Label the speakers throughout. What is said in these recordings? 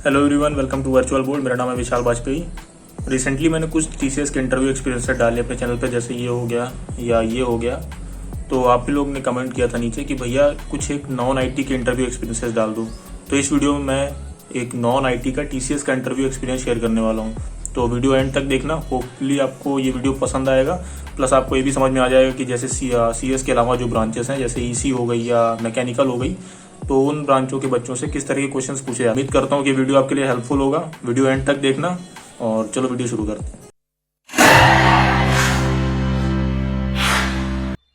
Speaker 1: Hello everyone, welcome to virtual board. मेरा नाम है विशाल वाजपेयी। रिसेंटली मैंने कुछ टीसीएस के इंटरव्यू एक्सपीरियंस डाले अपने चैनल पे, जैसे ये हो गया या ये हो गया। तो आप भी लोग ने कमेंट किया था नीचे कि भैया कुछ एक नॉन आईटी के इंटरव्यू एक्सपीरियंसेस डाल दो। तो इस वीडियो में मैं एक नॉन आईटी का टीसीएस का इंटरव्यू एक्सपीरियंस शेयर करने वाला हूँ। तो वीडियो एंड तक देखना, होपफुली आपको ये वीडियो पसंद आएगा। प्लस आपको ये भी समझ में आ जाएगा कि जैसे सीएस के अलावा जो ब्रांचेस हैं, जैसे ईसी हो गई या मैकेनिकल हो गई, तो उन ब्रांचों के बच्चों से किस तरह के क्वेश्चंस पूछे जाते हैं। उम्मीद करता हूँ कि वीडियो आपके लिए हेल्पफुल होगा। वीडियो एंड तक देखना और चलो वीडियो शुरू करते हैं।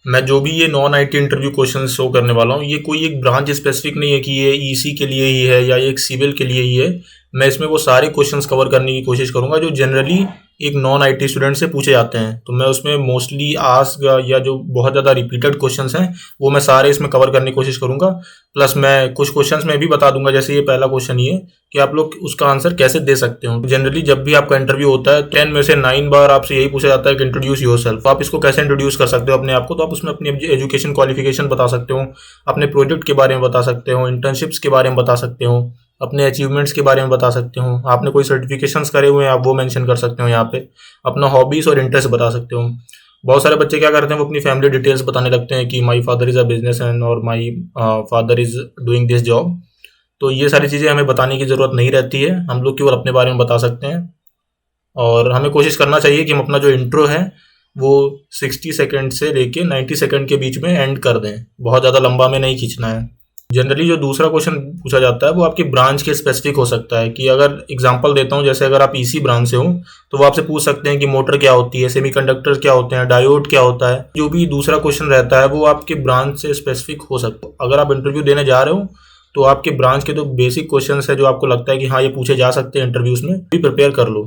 Speaker 1: मैं जो भी ये non IT interview question show करने वाला हूँ, ये कोई एक ब्रांच स्पेसिफिक नहीं है कि ये ईसी के लिए ही है या एक सिविल के लिए ही है। मैं इसमें वो सारे क्वेश्चंस कवर करने की कोशिश करूंगा जो जनरली एक नॉन आईटी स्टूडेंट से पूछे जाते हैं। तो मैं उसमें मोस्टली आस्क या जो बहुत ज़्यादा रिपीटेड क्वेश्चंस हैं वो मैं सारे इसमें कवर करने की कोशिश करूंगा। प्लस मैं कुछ क्वेश्चंस में भी बता दूंगा, जैसे ये पहला क्वेश्चन ये कि आप लोग उसका आंसर कैसे दे सकते हो। जनरली जब भी आपका इंटरव्यू होता है 10 में से 9 बार आपसे यही पूछा जाता है कि इंट्रोड्यूस योरसेल्फ। आप इसको कैसे इंट्रोड्यूस कर सकते हो अपने आप को। तो आप उसमें अपनी एजुकेशन क्वालिफिकेशन बता सकते हो, अपने प्रोजेक्ट के बारे में बता सकते हो, इंटर्नशिप्स के बारे में बता सकते हो, अपने अचीवमेंट्स के बारे में बता सकते हो, आपने कोई सर्टिफिकेशंस करे हुए हैं आप वो मेंशन कर सकते हो यहाँ पे, अपना हॉबीज और इंटरेस्ट बता सकते हो। बहुत सारे बच्चे क्या करते हैं, वो अपनी फैमिली डिटेल्स बताने लगते हैं कि my father is a businessman और my father is doing this job. तो ये सारी चीज़ें हमें बताने की ज़रूरत नहीं रहती है, हम लोग केवल अपने बारे में बता सकते हैं। और हमें कोशिश करना चाहिए कि हम अपना जो इंट्रो है वो 60 सेकंड से लेके 90 सेकंड के बीच में एंड कर दें, बहुत ज़्यादा लंबा में नहीं खींचना है। जनरली जो दूसरा क्वेश्चन पूछा जाता है वो आपकी ब्रांच के स्पेसिफिक हो सकता है। कि अगर एग्जांपल देता हूँ, जैसे अगर आप ईसी ब्रांच से हो तो वो आपसे पूछ सकते हैं कि मोटर क्या होती है, सेमीकंडक्टर क्या होते हैं, डायोड क्या होता है। जो भी दूसरा क्वेश्चन रहता है वो आपके ब्रांच से स्पेसिफिक हो सकता है। अगर आप इंटरव्यू देने जा रहे हो तो आपके ब्रांच के जो बेसिक क्वेश्चन है जो आपको लगता है कि हाँ ये पूछे जा सकते हैं इंटरव्यूज में, भी प्रिपेयर कर लो।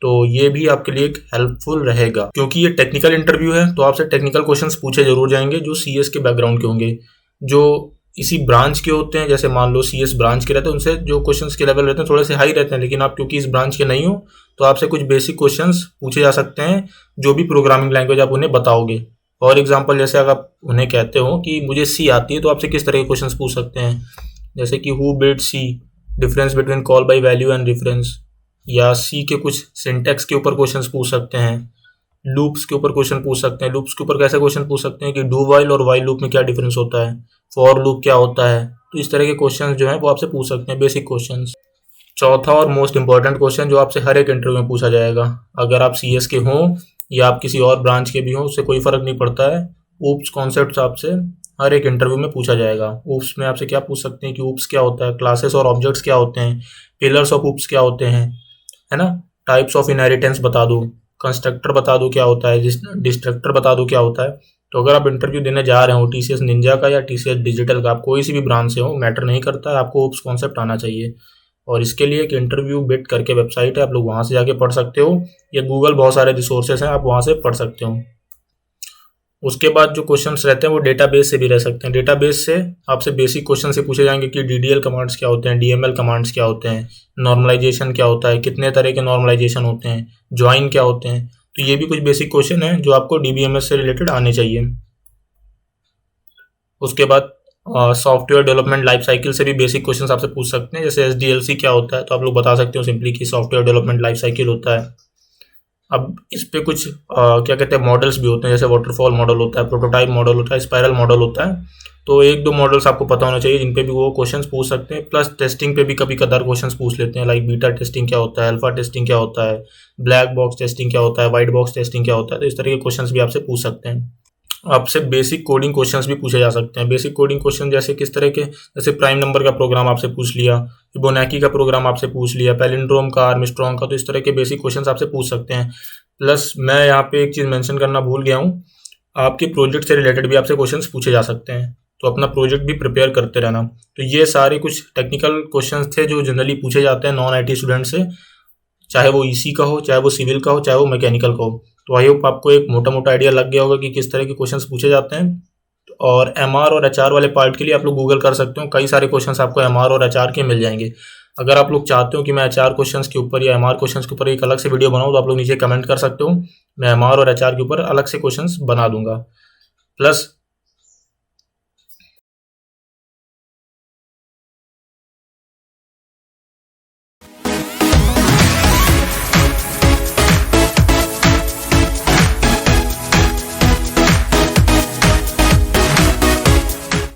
Speaker 1: तो ये भी आपके लिए एक हेल्पफुल रहेगा, क्योंकि ये टेक्निकल इंटरव्यू है तो आपसे टेक्निकल क्वेश्चंस पूछे जरूर जाएंगे जो सीएस के बैकग्राउंड के होंगे। जो इसी ब्रांच के होते हैं, जैसे मान लो सीएस ब्रांच के रहते हैं, उनसे जो क्वेश्चंस के लेवल रहते हैं थोड़े से हाई रहते हैं। लेकिन आप क्योंकि इस ब्रांच के नहीं हो तो आपसे कुछ बेसिक क्वेश्चंस पूछे जा सकते हैं, जो भी प्रोग्रामिंग लैंग्वेज आप उन्हें बताओगे। फॉर एग्जाम्पल, जैसे अगर आप उन्हें कहते हो कि मुझे सी आती है तो आपसे किस तरह के क्वेश्चंस पूछ सकते हैं, जैसे कि who build C, difference between call by value and reference, या सी के कुछ सिंटेक्स के ऊपर क्वेश्चंस पूछ सकते हैं, लूप्स के ऊपर क्वेश्चन पूछ सकते हैं। लूप्स के ऊपर कैसे क्वेश्चन पूछ सकते हैं कि डू वाइल और वाइल लूप में क्या डिफरेंस होता है, फॉर लूप क्या होता है। तो इस तरह के क्वेश्चंस जो हैं वो आपसे पूछ सकते हैं, बेसिक क्वेश्चंस। चौथा और मोस्ट इंपॉर्टेंट क्वेश्चन जो आपसे हर एक इंटरव्यू में पूछा जाएगा, अगर आप सीएस के हों या आप किसी और ब्रांच के भी हों, उससे कोई फर्क नहीं पड़ता है। ऊप्स कॉन्सेप्ट आपसे हर एक इंटरव्यू में पूछा जाएगा। ऊप्स में आपसे क्या पूछ सकते हैं कि ऊप्स क्या होता है, क्लासेस और ऑब्जेक्ट्स क्या होते हैं, पिलर्स ऑफ ऊप्स क्या होते हैं, है ना, टाइप्स ऑफ इनहेरिटेंस बता दो, कंस्ट्रक्टर बता दो क्या होता है, डिस्ट्रक्टर बता दो क्या होता है। तो अगर आप इंटरव्यू देने जा रहे हो टीसीएस निंजा का या टीसीएस डिजिटल का, आप कोई सी भी ब्रांच से हो, मैटर नहीं करता है, आपको ओप्स कॉन्सेप्ट आना चाहिए। और इसके लिए एक इंटरव्यू बिट करके वेबसाइट है, आप लोग वहाँ से जाके पढ़ सकते हो, या गूगल बहुत सारे रिसोर्सेज हैं, आप वहाँ से पढ़ सकते हो। उसके बाद जो क्वेश्चंस रहते हैं वो डेटाबेस से भी रह सकते हैं। डेटाबेस से आपसे बेसिक क्वेश्चन से पूछे जाएंगे कि डीडीएल कमांड्स क्या होते हैं, डीएमएल कमांड्स क्या होते हैं, नॉर्मलाइजेशन क्या होता है, कितने तरह के नॉर्मलाइजेशन होते हैं, ज्वाइन क्या होते हैं। तो ये भी कुछ बेसिक क्वेश्चन है जो आपको डीबीएमएस से रिलेटेड आने चाहिए। उसके बाद सॉफ्टवेयर डेवलपमेंट लाइफ साइकिल से भी बेसिक क्वेश्चंस आपसे पूछ सकते हैं, जैसे एसडीएलसी क्या होता है, तो आप लोग बता सकते हो सिंपली कि सॉफ्टवेयर डेवलपमेंट लाइफ साइकिल होता है। अब इस पे कुछ क्या कहते हैं मॉडल्स भी होते हैं, जैसे वाटरफॉल मॉडल होता है, प्रोटोटाइप मॉडल होता है, स्पाइरल मॉडल होता है। तो एक दो मॉडल्स आपको पता होना चाहिए जिन पे भी वो क्वेश्चंस पूछ सकते हैं। प्लस टेस्टिंग पे भी कभी कदार क्वेश्चंस पूछ लेते हैं, लाइक बीटा टेस्टिंग क्या होता है, अल्फा टेस्टिंग क्या होता है, ब्लैक बॉक्स टेस्टिंग क्या होता है, व्हाइट बॉक्स टेस्टिंग क्या होता है। तो इस तरह के क्वेश्चंस भी आपसे पूछ सकते हैं। आपसे बेसिक कोडिंग क्वेश्चंस भी पूछे जा सकते हैं। बेसिक कोडिंग क्वेश्चन जैसे किस तरह के, जैसे प्राइम नंबर का प्रोग्राम आपसे पूछ लिया, फिबोनाची का प्रोग्राम आपसे पूछ लिया, पैलिंड्रोम का, आर्मस्ट्रॉन्ग का। तो इस तरह के बेसिक क्वेश्चंस आपसे पूछ सकते हैं। प्लस मैं यहाँ पे एक चीज़ मेंशन करना भूल गया हूँ, आपके प्रोजेक्ट से रिलेटेड भी आपसे क्वेश्चंस पूछे जा सकते हैं, तो अपना प्रोजेक्ट भी प्रिपेयर करते रहना। तो ये सारे कुछ टेक्निकल क्वेश्चंस थे जो जनरली पूछे जाते हैं नॉन आईटी स्टूडेंट से, चाहे वो ईसी का हो, चाहे वो सिविल का हो, चाहे वो मैकेनिकल का हो। तो आई होप आपको एक मोटा मोटा आइडिया लग गया होगा कि किस तरह के क्वेश्चंस पूछे जाते हैं। और एमआर और एचआर वाले पार्ट के लिए आप लोग गूगल कर सकते हो, कई सारे क्वेश्चंस आपको एमआर और एचआर के मिल जाएंगे। अगर आप लोग चाहते हो कि मैं एचआर क्वेश्चंस के ऊपर या एमआर क्वेश्चंस के ऊपर एक अलग से वीडियो बनाऊं, तो आप लोग नीचे कमेंट कर सकते हो, मैं एमआर और एचआर के ऊपर अलग से क्वेश्चंस बना दूंगा। प्लस